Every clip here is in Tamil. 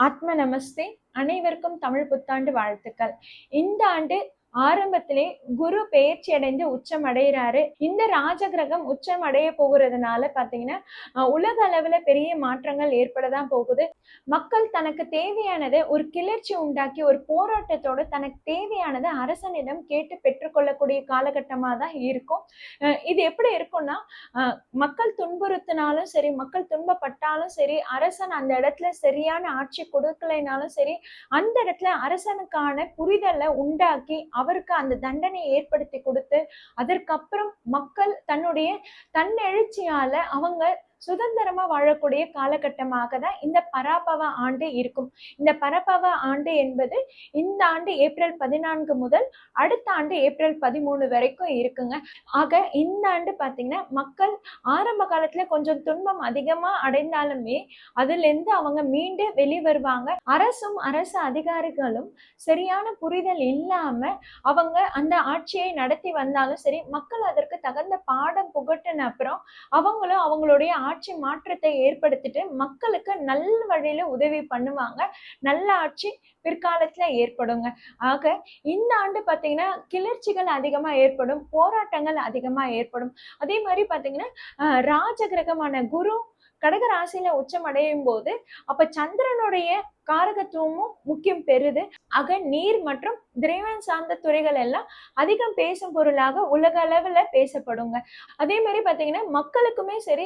ஆத்ம நமஸ்தே. அனைவருக்கும் தமிழ் புத்தாண்டு வாழ்த்துக்கள். இந்த ஆண்டு ஆரம்பத்திலே குரு பெயர்ச்சி அடைந்து உச்சம் அடைகிறாரு. இந்த ராஜகிரகம் உச்சம் அடைய போகிறதுனால பாத்தீங்கன்னா உலக அளவுல பெரிய மாற்றங்கள் ஏற்படதான் போகுது. மக்கள் தனக்கு தேவையானதை ஒரு கிளர்ச்சி உண்டாக்கி ஒரு போராட்டத்தோட தனக்கு தேவையானதை அரசனிடம் கேட்டு பெற்றுக்கொள்ளக்கூடிய காலகட்டமா தான் இருக்கும். இது எப்படி இருக்கும்னா, மக்கள் துன்புறுத்தினாலும் சரி, மக்கள் துன்பப்பட்டாலும் சரி, அரசன் அந்த இடத்துல சரியான ஆட்சி கொடுக்கலைனாலும் சரி, அந்த இடத்துல அரசனுக்கான புரிதலை உண்டாக்கி அவருக்கு அந்த தண்டனையை ஏற்படுத்தி கொடுத்து, அதற்கப்புறம் மக்கள் தன்னுடைய தன்னெழுச்சியால அவங்க சுதந்திரமா வாழக்கூடிய காலகட்டமாக தான் இந்த பராபவ ஆண்டு இருக்கும். இந்த பராபவ ஆண்டு என்பது இந்த ஆண்டு ஏப்ரல் 14 முதல் அடுத்த ஆண்டு ஏப்ரல் 13 வரைக்கும் இருக்குங்க. ஆக இந்த ஆண்டு பாத்தீங்கன்னா மக்கள் ஆரம்ப காலத்துல கொஞ்சம் துன்பம் அதிகமா அடைந்தாலுமே அதுல இருந்து அவங்க மீண்டு வெளிவருவாங்க. அரசும் அரசு அதிகாரிகளும் சரியான புரிதல் இல்லாம அவங்க அந்த ஆட்சியை நடத்தி வந்தாலும் சரி, மக்கள் அதற்கு தகுந்த பாடம் புகட்டின அப்புறம் அவங்களும் அவங்களுடைய ஆட்சி மாற்றத்தை ஏற்படுத்திட்டு மக்களுக்கு நல்ல வழியில உதவி பண்ணுவாங்க. நல்ல ஆட்சி பிற்காலத்துல ஏற்படுங்க. ஆக இந்த ஆண்டு பாத்தீங்கன்னா கிளர்ச்சிகள் அதிகமா ஏற்படும், போராட்டங்கள் அதிகமா ஏற்படும். அதே மாதிரி பாத்தீங்கன்னா ராஜகிரகமான குரு கடக ராசியில உச்சம் அடையும் போது அப்ப சந்திரனுடைய காரகத்துவமும் முக்கியம் பெறுது. ஆக நீர் மற்றும் திரவம் சார்ந்த துறைகள் எல்லாம் அதிகம் பேசும் பொருளாக உலக அளவுல பேசப்படுங்க. அதே மாதிரி பாத்தீங்கன்னா மக்களுக்குமே சரி,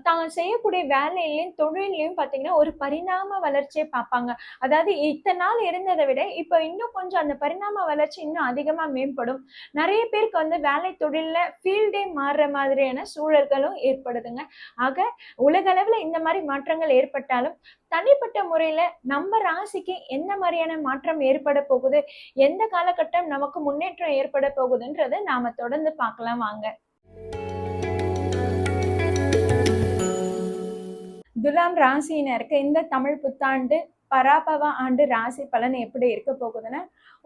தான் செய்யக்கூடிய வேலையிலையும் தொழிலையும் பாத்தீங்கன்னா ஒரு பரிணாம வளர்ச்சியை பார்ப்பாங்க. அதாவது இத்தனை நாள் இருந்ததை விட இப்ப இன்னும் கொஞ்சம் அந்த பரிணாம வளர்ச்சி இன்னும் அதிகமா மேம்படும். நிறைய பேருக்கு வந்து வேலை தொழில்ல ஃபீல்டே மாறுற மாதிரியான சூழல்களும் ஏற்படுதுங்க. ஆக உலக அளவுல இந்த மாதிரி மாற்றங்கள் ஏற்பட்டாலும் தனிப்பட்ட முறையில நம்ம ராசிக்கு என்ன மாதிரியான மாற்றம் ஏற்பட போகுது, எந்த காலகட்டம் நமக்கு முன்னேற்றம் ஏற்பட போகுதுன்றதை நாம தொடர்ந்து பார்க்கலாம் வாங்க. துலாம் ராசியினருக்கு இந்த தமிழ் புத்தாண்டு பராபவ ஆண்டு ராசி பலன் எப்படி இருக்க போகுதுன்னா,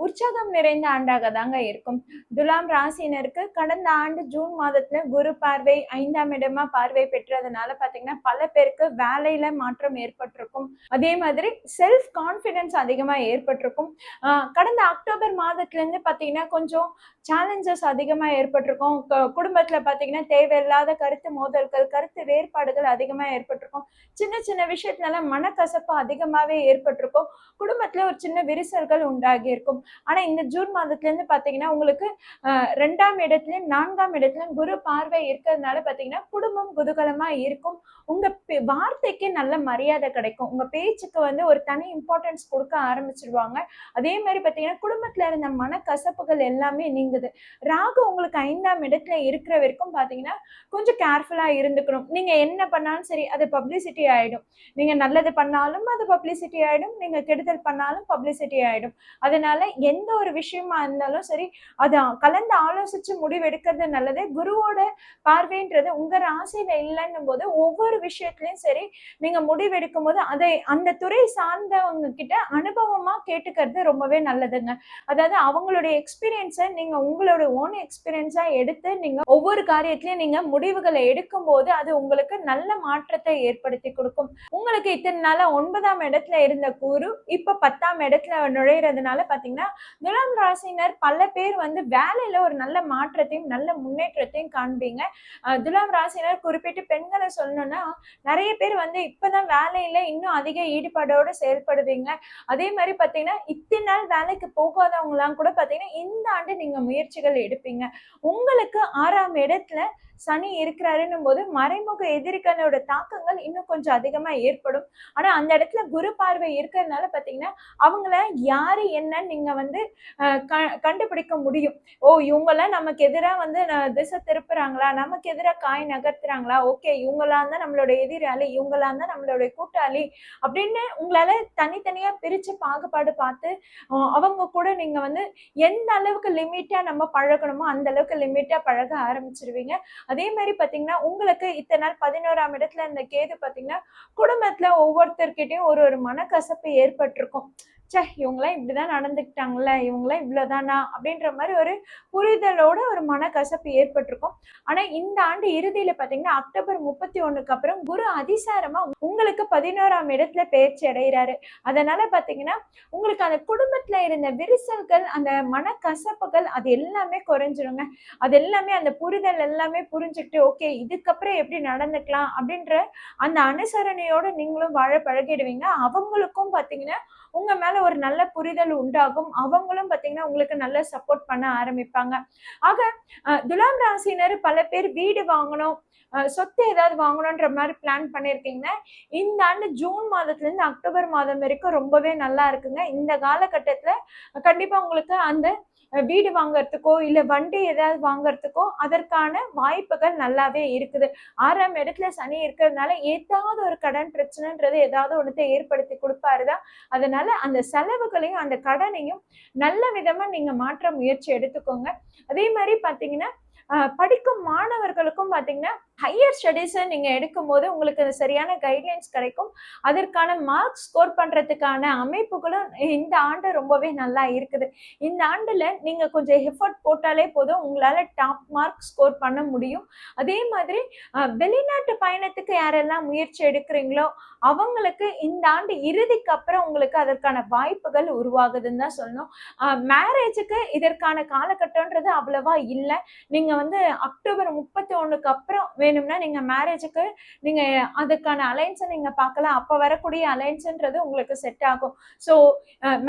உற்சாகம் நிறைந்த ஆண்டாக தாங்க இருக்கும். துலாம் ராசியினருக்கு கடந்த ஆண்டு ஜூன் மாதத்துல குரு பார்வை 5ஆம் இடமா பார்வை பெற்றதுனால பாத்தீங்கன்னா பல பேருக்கு வேலையில மாற்றம் ஏற்பட்டிருக்கும். அதே மாதிரி செல்ஃப் கான்பிடன்ஸ் அதிகமா ஏற்பட்டிருக்கும். கடந்த அக்டோபர் மாதத்துல இருந்து பாத்தீங்கன்னா கொஞ்சம் சேலஞ்சஸ் அதிகமா ஏற்பட்டிருக்கும். குடும்பத்துல பாத்தீங்கன்னா தேவையில்லாத கருத்து மோதல்கள், கருத்து வேறுபாடுகள் அதிகமா ஏற்பட்டிருக்கும். சின்ன சின்ன விஷயத்துல எல்லாம் மனக்கசப்பு அதிகமாவே ஏற்பட்டிருக்கும். குடும்பத்துல ஒரு சின்ன விரிசல்கள் உண்டாகி இருக்கும். ஆனா இந்த ஜூன் மாதத்துல இருந்து பாத்தீங்கன்னா உங்களுக்கு 2ஆம் இடத்துலயும் 4ஆம் இடத்துலயும் குரு பார்வை இருக்கிறதுனால பாத்தீங்கன்னா குடும்பம் குதூகலமா இருக்கும். உங்க வார்த்தைக்கு நல்ல மரியாதை கிடைக்கும். உங்க பேச்சுக்கு வந்து ஒரு தனி இம்பார்ட்டன்ஸ் கொடுக்க ஆரம்பிச்சிருவாங்க. அதே மாதிரி பாத்தீங்கன்னா குடும்பத்துல இருந்த மனக்கசப்புகள் எல்லாமே நீங்குது. ராகு உங்களுக்கு 5ஆம் இடத்துல இருக்கிற வரைக்கும் பாத்தீங்கன்னா கொஞ்சம் கேர்ஃபுல்லா இருந்துக்கணும். நீங்க என்ன பண்ணாலும் சரி அது பப்ளிசிட்டி ஆயிடும். நீங்க நல்லது பண்ணாலும் அது பப்ளிசிட்டி ஆயிடும், நீங்க கெடுதல் பண்ணாலும் பப்ளிசிட்டி ஆயிடும். அதனால எந்த ஒரு விஷயமா இருந்தாலும் சரி அதை கலந்து ஆலோசிச்சு முடிவெடுக்கிறது நல்லது. குருவோட பார்வைன்றது உங்க ராசியில இல்லைன்னும் போது ஒவ்வொரு விஷயத்திலயும் சரி நீங்க முடிவெடுக்கும் போது அதை அந்த துறை சார்ந்தவங்க கிட்ட அனுபவமா கேட்டுக்கிறது ரொம்பவே நல்லதுங்க. அதாவது அவங்களுடைய எக்ஸ்பீரியன்ஸை நீங்க உங்களோட ஓன் எக்ஸ்பீரியன்ஸா எடுத்து நீங்க ஒவ்வொரு காரியத்திலயும் நீங்க முடிவுகளை எடுக்கும் போது அது உங்களுக்கு நல்ல மாற்றத்தை ஏற்படுத்தி கொடுக்கும். உங்களுக்கு இத்தனை நாள 9ஆம் இடத்துல இருந்த குரு இப்ப 10ஆம் இடத்துல நுழைறதுனால பாத்தீங்கன்னா துலாம் ராசினர் பல பேர் வந்து வேலையில ஒரு நல்ல மாற்றத்தையும் நல்ல முன்னேற்றத்தையும் காண்பீங்க. துலாம் ராசினர் குறிப்பிட்டு பெண்களை சொல்லணும்னா நிறைய பேர் வந்து இப்பதான் வேலையில இன்னும் அதிக ஈடுபாடோட செயல்படுவீங்க. அதே மாதிரி பாத்தீங்கன்னா இத்தனை நாள் வேலைக்கு போகாதவங்களாம் கூட பாத்தீங்கன்னா இந்த ஆண்டு நீங்க முயற்சிகள் எடுப்பீங்க. உங்களுக்கு 6ஆம் இடத்துல சனி இருக்கிறாருன்னும் போது மறைமுக எதிரிகளோட தாக்கங்கள் இன்னும் கொஞ்சம் அதிகமா ஏற்படும். ஆனா அந்த இடத்துல குரு பார்வை இருக்கிறதுனால பாத்தீங்கன்னா அவங்கள யாரு என்னன்னு நீங்க வந்து கண்டுபிடிக்க முடியும். ஓ இவங்கெல்லாம் நமக்கு எதிராக வந்து திசை திருப்புறாங்களா, நமக்கு எதிராக காய் நகர்த்துறாங்களா, ஓகே இவங்களாம் தான் நம்மளோட எதிராளி, இவங்களாம் தான் நம்மளோட கூட்டாளி அப்படின்னு உங்களால தனித்தனியா பிரிச்சு பாகுபாடு பார்த்து அவங்க கூட நீங்க வந்து எந்த அளவுக்கு லிமிட்டா நம்ம பழகணுமோ அந்த அளவுக்கு லிமிட்டா பழக ஆரம்பிச்சிருவீங்க. அதே மாதிரி பாத்தீங்கன்னா உங்களுக்கு இத்தனை நாள் 11ஆம் இடத்துல இந்த கேது பாத்தீங்கன்னா குடும்பத்துல ஒவ்வொருத்தர்கிட்டையும் ஒரு மனக்கசப்பு ஏற்பட்டிருக்கும். ச்சே இவங்களாம் இப்படிதான் நடந்துக்கிட்டாங்கல்ல, இவங்களாம் இவ்வளவுதானா அப்படின்ற மாதிரி ஒரு புரிதலோட ஒரு மனக்கசப்பு ஏற்பட்டிருக்கும். ஆனா இந்த ஆண்டு இறுதியில பாத்தீங்கன்னா அக்டோபர் 31க்கு அப்புறம் குரு அதிசாரமா உங்களுக்கு 11ஆம் இடத்துல பயிற்சி அடைகிறாரு. அதனால பாத்தீங்கன்னா உங்களுக்கு அந்த குடும்பத்துல இருந்த விரிசல்கள், அந்த மனக்கசப்புகள் அது எல்லாமே குறைஞ்சிருங்க. அது எல்லாமே அந்த புரிதல் எல்லாமே புரிஞ்சுக்கிட்டு ஓகே இதுக்கப்புறம் எப்படி நடந்துக்கலாம் அப்படின்ற அந்த அனுசரணையோட நீங்களும் வாழ பழகிடுவீங்க. அவங்களுக்கும் பாத்தீங்கன்னா உங்க மேல ஒரு நல்ல புரிதல் உண்டாகும். அவங்களும் பாத்தீங்கன்னா உங்களுக்கு நல்ல சப்போர்ட் பண்ண ஆரம்பிப்பாங்க. ஆக துலாம் ராசினர் பல பேர் வீடு வாங்கணும், சொத்து ஏதாவது வாங்கணும்ன்ற மாதிரி பிளான் பண்ணிருக்கீங்க. இந்த ஆண்டு ஜூன் மாதத்துல இருந்து அக்டோபர் மாதம் வரைக்கும் ரொம்பவே நல்லா இருக்குங்க. இந்த காலகட்டத்துல கண்டிப்பா உங்களுக்கு அந்த வீடு வாங்கறதுக்கோ இல்ல வண்டி ஏதாவது வாங்கறதுக்கோ அதற்கான வாய்ப்புகள் நல்லாவே இருக்குது. 6ஆம் இடத்துல சனி இருக்கிறதுனால ஏதாவது ஒரு கடன் பிரச்சனைன்றது ஏதாவது ஒண்ணத்தை ஏற்படுத்தி கொடுப்பாருதான். அதனால அந்த செலவுகளையும் அந்த கடனையும் நல்ல விதமா நீங்க மாற்ற முயற்சி எடுத்துக்கோங்க. அதே மாதிரி பாத்தீங்கன்னா படிக்கும் மாணவர்களுக்கும் பாத்தீங்கன்னா ஹையர் ஸ்டடீஸ் நீங்க எடுக்கும் போது உங்களுக்கு சரியான கைட்லைன்ஸ் கிடைக்கும். அதற்கான மார்க் ஸ்கோர் பண்றதுக்கான அமைப்புகளும் இந்த ஆண்டு ரொம்பவே நல்லா இருக்குது. இந்த ஆண்டுல நீங்க கொஞ்சம் எஃபர்ட் போட்டாலே போதும், உங்களால டாப் மார்க் ஸ்கோர் பண்ண முடியும். அதே மாதிரி வெளிநாட்டு பயணத்துக்கு யாரெல்லாம் முயற்சி எடுக்கிறீங்களோ அவங்களுக்கு இந்த ஆண்டு இறுதிக்கு அப்புறம் உங்களுக்கு அதற்கான வாய்ப்புகள் உருவாகுதுன்னு தான் சொல்லணும். மேரேஜுக்கு இதற்கான காலகட்டம்ன்றது அவ்வளவா இல்லை. நீங்க வந்து அக்டோபர் 31க்கு அப்புறம் வேணும்னா நீங்க மேரேஜுக்கு நீங்க அதுக்கான அலைன்ஸை நீங்க பார்க்கலாம். அப்ப வரக்கூடிய அலைன்ஸ்ன்றது உங்களுக்கு செட் ஆகும். ஸோ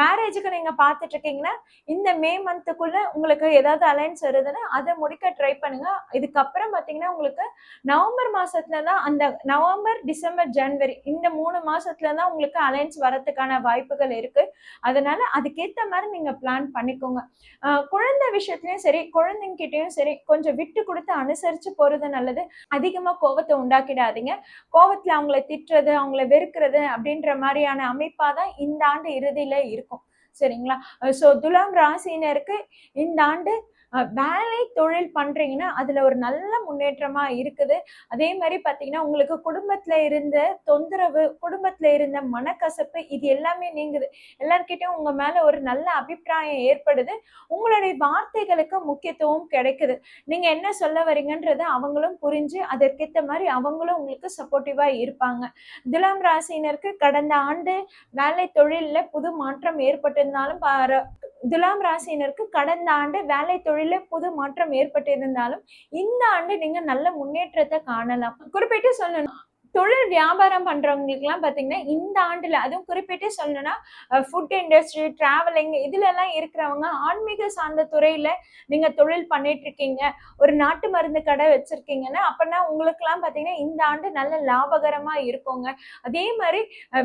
மேரேஜுக்கு நீங்க பார்த்துட்டு இருக்கீங்கன்னா இந்த மே மந்த்துக்குள்ள உங்களுக்கு ஏதாவது அலைன்ஸ் வருதுன்னா அதை முடிக்க ட்ரை பண்ணுங்க. இதுக்கப்புறம் பார்த்தீங்கன்னா உங்களுக்கு நவம்பர் மாசத்துல தான் அந்த நவம்பர் டிசம்பர் ஜனவரி இந்த 3 மாசத்துல தான் உங்களுக்கு அலைன்ஸ் வரதுக்கான வாய்ப்புகள் இருக்கு. அதனால அதுக்கேற்ற மாதிரி நீங்க பிளான் பண்ணிக்கோங்க. குழந்தை விஷயத்துலயும் சரி குழந்தைங்க கிட்டயும் சரி கொஞ்சம் விட்டு கொடுத்து அனுசரிச்சு போறது நல்லது. அதிகமா கோவத்தை உண்டாக்கிடாதீங்க. கோவத்துல அவங்கள திட்டுறது அவங்கள வெறுக்கிறது அப்படின்ற மாதிரியான அமைப்பாதான் இந்த ஆண்டு இறுதியில இருக்கும். சரிங்களா? சோ துலாம் ராசினருக்கு இந்த ஆண்டு வேலை தொழில் பண்றீங்கன்னா அதுல ஒரு நல்ல முன்னேற்றமா இருக்குது. அதே மாதிரி பாத்தீங்கன்னா உங்களுக்கு குடும்பத்துல இருந்த தொந்தரவு, குடும்பத்துல இருந்த மனக்கசப்பு இது எல்லாமே நீங்குது. எல்லார்கிட்டயும் உங்க மேல ஒரு நல்ல அபிப்பிராயம் ஏற்படுது. உங்களுடைய வார்த்தைகளுக்கு முக்கியத்துவம் கிடைக்குது. நீங்க என்ன சொல்ல வரீங்கன்றத அவங்களும் புரிஞ்சு அதற்கேற்ற மாதிரி அவங்களும் உங்களுக்கு சப்போர்ட்டிவா இருப்பாங்க. துலாம் ராசினருக்கு கடந்த ஆண்டு வேலை தொழில்ல புது மாற்றம் ஏற்பட்டிருந்தாலும் துலாம் ராசினருக்கு கடந்த ஆண்டு வேலை தொழில புது மாற்றம் ஏற்பட்டிருந்தாலும் இந்த ஆண்டு நீங்க நல்ல முன்னேற்றத்தை காணலாம். குறிப்பிட்டு சொல்லணும், தொழில் வியாபாரம் பண்றவங்களுக்கு எல்லாம் பாத்தீங்கன்னா இந்த ஆண்டுல அதுவும் குறிப்பிட்டு சொல்லணும்னா ஃபுட் இண்டஸ்ட்ரி, டிராவலிங் இதுல எல்லாம் இருக்கிறவங்க ஆன்மீக சார்ந்த துறையில நீங்க தொழில் பண்ணிட்டு இருக்கீங்க, ஒரு நாட்டு மருந்து கடை வச்சிருக்கீங்கன்னா அப்படின்னா உங்களுக்கு எல்லாம் பாத்தீங்கன்னா இந்த ஆண்டு நல்ல லாபகரமா இருக்குங்க. அதே மாதிரி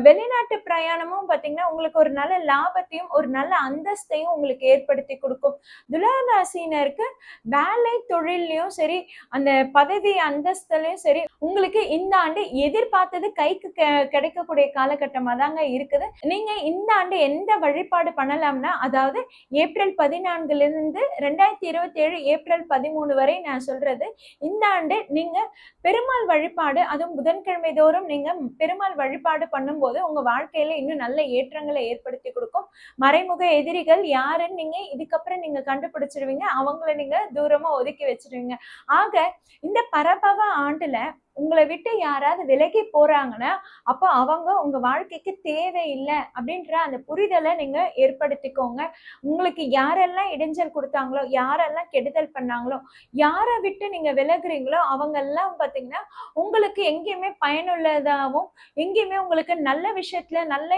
வெளிநாட்டு பிரயாணமும் பாத்தீங்கன்னா உங்களுக்கு ஒரு நல்ல லாபத்தையும் ஒரு நல்ல அந்தஸ்தையும் உங்களுக்கு ஏற்படுத்தி கொடுக்கும். துலாம் ராசினருக்கு வேலை தொழிலையும் சரி அந்த பதவி அந்தஸ்துலயும் சரி உங்களுக்கு இந்த ஆண்டு எதிர்பார்த்தது கைக்கு கிடைக்கக்கூடிய காலகட்டமா தாங்க இருக்குது. நீங்க இந்த ஆண்டு எந்த வழிபாடு பண்ணலாம்னா அதாவது ஏப்ரல் 14 இருந்து 2027 ஏப்ரல் 13 வரை நான் சொல்றது, இந்த ஆண்டு நீங்க பெருமாள் வழிபாடு அதுவும் புதன்கிழமை தோறும் நீங்க பெருமாள் வழிபாடு பண்ணும்போது உங்க வாழ்க்கையில இன்னும் நல்ல ஏற்றங்களை ஏற்படுத்தி கொடுக்கும். மறைமுக எதிரிகள் யாருன்னு நீங்க இதுக்கப்புறம் நீங்க கண்டுபிடிச்சிருவீங்க. அவங்கள நீங்க தூரமா ஒதுக்கி வச்சிருவீங்க. ஆக இந்த பரபவ ஆண்டுல உங்களை விட்டு யாராவது விலகி போறாங்கன்னா அப்போ அவங்க உங்க வாழ்க்கைக்கு தேவையில்லை அப்படின்ற அந்த புரிதலை நீங்க ஏற்படுத்திக்கோங்க. உங்களுக்கு யாரெல்லாம் இடைஞ்சல் கொடுத்தாங்களோ, யாரெல்லாம் கெடுதல் பண்ணாங்களோ, யாரை விட்டு நீங்க விலகுறீங்களோ அவங்க எல்லாம் பாத்தீங்கன்னா உங்களுக்கு எங்கேயுமே பயனுள்ளதாகவும் எங்கேயுமே உங்களுக்கு நல்ல விஷயத்துல நல்ல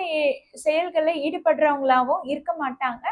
செயல்களை ஈடுபடுறவங்களாவும் இருக்க மாட்டாங்க.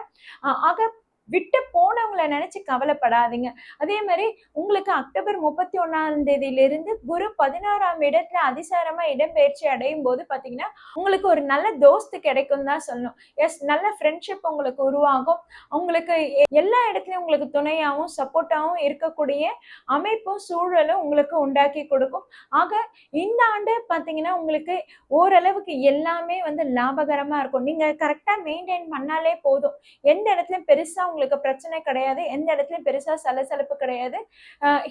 ஆக விட்டு போனவங்களை நினைச்சு கவலைப்படாதீங்க. அதே மாதிரி உங்களுக்கு அக்டோபர் 31ஆம் தேதியிலிருந்து குரு 16ஆம் இடத்துல அதிசாரமா இடம்பெயர்ச்சி அடையும் போது பாத்தீங்கன்னா உங்களுக்கு ஒரு நல்ல தோஸ்து கிடைக்கும் தான் சொல்லணும். எஸ், நல்ல ஃப்ரெண்ட்ஷிப் உங்களுக்கு உருவாகும். உங்களுக்கு எல்லா இடத்துலயும் உங்களுக்கு துணையாகவும் சப்போர்ட்டாகவும் இருக்கக்கூடிய அமைப்பும் சூழலும் உங்களுக்கு உண்டாக்கி கொடுக்கும். ஆக இந்த ஆண்டு பாத்தீங்கன்னா உங்களுக்கு ஓரளவுக்கு எல்லாமே வந்து லாபகரமா இருக்கும். நீங்க கரெக்டா மெயின்டைன் பண்ணாலே போதும். எந்த இடத்துலயும் பெருசா உங்களுக்கு உங்களுக்கு பிரச்சனை கிடையாது. எந்த இடத்துலயும் பெருசா சலசலப்பு கிடையாது.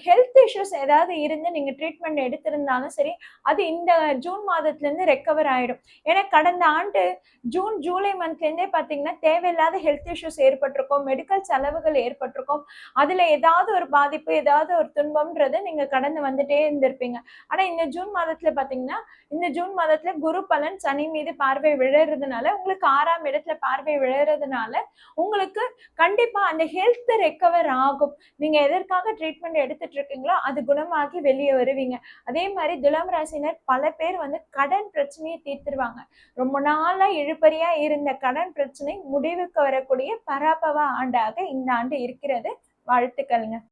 ஹெல்த் இஷ்யூஸ் ஏதாவது இருந்து நீங்க ட்ரீட்மெண்ட் எடுத்திருந்தாலும் சரி, அது இந்த ஜூன் மாதத்துல இருந்து ரெக்கவர் ஆயிடும். ஏன்னா கடந்த ஆண்டு ஜூன், ஜூலை மந்த்ல இருந்தே பாத்தீங்கன்னா தேவையில்லாத ஹெல்த் இஷ்யூஸ் ஏற்பட்டிருக்கும், மெடிக்கல் செலவுகள் ஏற்பட்டிருக்கும். அதுல ஏதாவது ஒரு பாதிப்பு, ஏதாவது ஒரு துன்பம்ன்றது நீங்க கடந்து வந்துட்டே இருந்திருப்பீங்க. ஆனா இந்த ஜூன் மாதத்துல பாத்தீங்கன்னா, இந்த ஜூன் மாதத்துல குரு பலன் சனி மீது பார்வை விழுறதுனால, உங்களுக்கு 6ஆம் இடத்துல பார்வை விழுறதுனால, உங்களுக்கு கண்டிப்பா அந்த ஹெல்த் ரெக்கவர் ஆகும். நீங்க எதற்காக ட்ரீட்மெண்ட் எடுத்துட்டு இருக்கீங்களோ அது குணமாகி வெளியே வருவீங்க. அதே மாதிரி துலாம் ராசினர் பல பேர் வந்து கடன் பிரச்சனையை தீர்த்துருவாங்க. ரொம்ப நாளா இழுபறியா இருந்த கடன் பிரச்சனை முடிவுக்கு வரக்கூடிய பராபவ ஆண்டாக இந்த ஆண்டு இருக்கிறது. வாழ்த்துக்கள்ங்க.